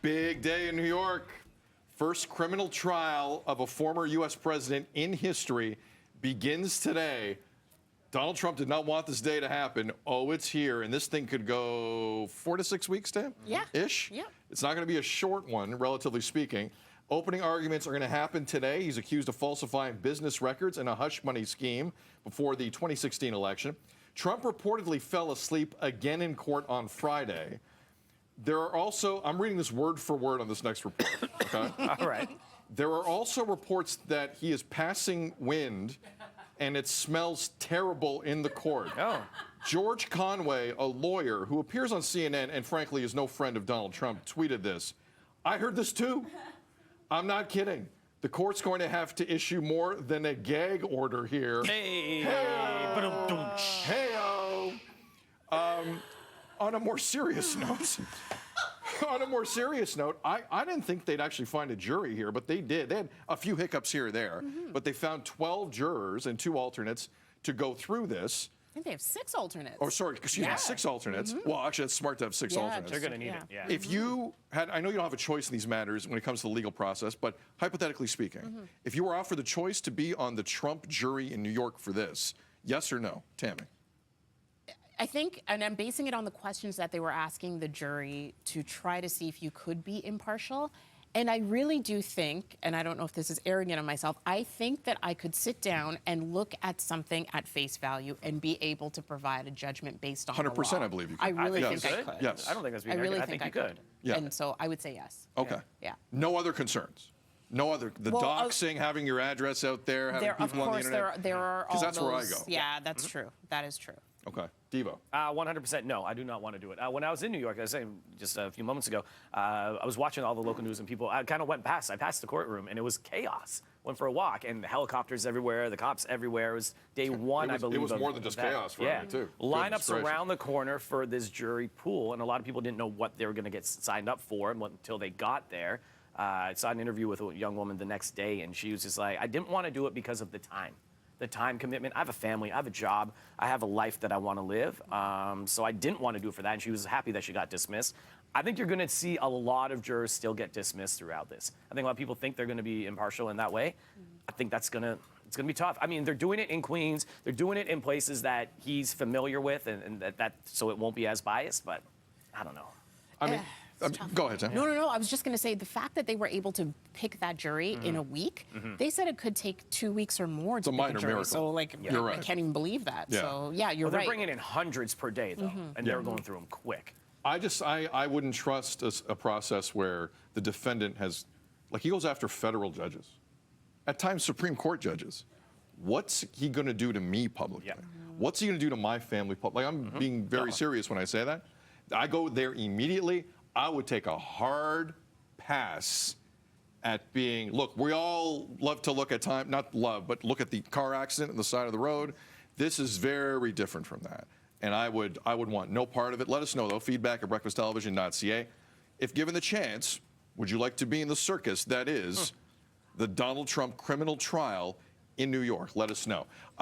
Big day in New York. First criminal trial of a former U.S. president in history begins today. Donald Trump did not want this day to happen. Oh, it's here, and this thing could go 4 to 6 weeks, Tam? Yeah. Ish? Yeah. It's not going to be a short one, relatively speaking. Opening arguments are going to happen today. He's accused of falsifying business records and a hush money scheme before the 2016 election. Trump reportedly fell asleep again in court on Friday. There are also, I'm reading this word for word on this next report, okay? All right. There are also reports that he is passing wind and it smells terrible in the court. Oh. George Conway, a lawyer who appears on CNN and frankly is no friend of Donald Trump, tweeted this. I heard this too. I'm not kidding. The court's going to have to issue more than a gag order here. Hey. Hey-o. Hey-o. On a more serious note, I didn't think they'd actually find a jury here, but they did. They had a few hiccups here or there, but they found 12 jurors and 2 alternates to go through this. I think they have 6 alternates. Oh, sorry, excuse me, 6 alternates. Well, actually, it's smart to have 6 alternates. They're going to need it, yeah. If you had, I know you don't have a choice in these matters when it comes to the legal process, but hypothetically speaking, if you were offered the choice to be on the Trump jury in New York for this, yes or no, Tammie? I think, and I'm basing it on the questions that they were asking the jury to try to see if you could be impartial. And I really do think, and I don't know if this is arrogant of myself, I think that I could sit down and look at something at face value and be able to provide a judgment based on 100%, the law. I believe you could. I really Yes. think I could. Yes. I don't think that's being I really arrogant. think I think you could. Yeah. And so I would say yes. Okay. Yeah. No other concerns? No other, the Well, doxing, having your address out there, having There, of people on the course, internet? there are all Because that's where I those- go. Yeah, that's true. That is true. Okay. Devo. 100% no, I do not want to do it. When I was in New York, I was saying just a few moments ago, I was watching all the local news and people, I kind of went past, I passed the courtroom and it was chaos. Went for a walk and the helicopters everywhere, the cops everywhere. It was day one, I believe. It was more than just chaos for me, too. Lineups around the corner for this jury pool, and a lot of people didn't know what they were going to get signed up for until they got there. I saw an interview with a young woman the next day, and she was just like, I didn't want to do it because of the time commitment. I have a family, I have a job, I have a life that I want to live. So I didn't want to do it for that, and she was happy that she got dismissed. I think you're going to see a lot of jurors still get dismissed throughout this. I think a lot of people think they're going to be impartial in that way. I think that's going to, it's going to be tough. I mean, they're doing it in Queens, they're doing it in places that he's familiar with, and that so it won't be as biased, but I don't know. I mean, go ahead, Tam. No. I was just going to say the fact that they were able to pick that jury in a week, they said it could take 2 weeks or more to pick minor a jury. miracle. So, like, You're I right. can't even believe that. Yeah. So, yeah, you're Well, they're right. bringing in hundreds per day, though, and they're going through them quick. I wouldn't trust a process where the defendant has, like, he goes after federal judges, at times Supreme Court judges. What's he going to do to me publicly? Yeah. What's he going to do to my family publicly? Like, I'm being very serious when I say that. I go there immediately. I would take a hard pass at being, look, we all love to look at time, not love, but look at the car accident on the side of the road. This is very different from that. And I would want no part of it. Let us know, though, feedback at breakfasttelevision.ca. If given the chance, would you like to be in the circus that is the Donald Trump criminal trial in New York? Let us know.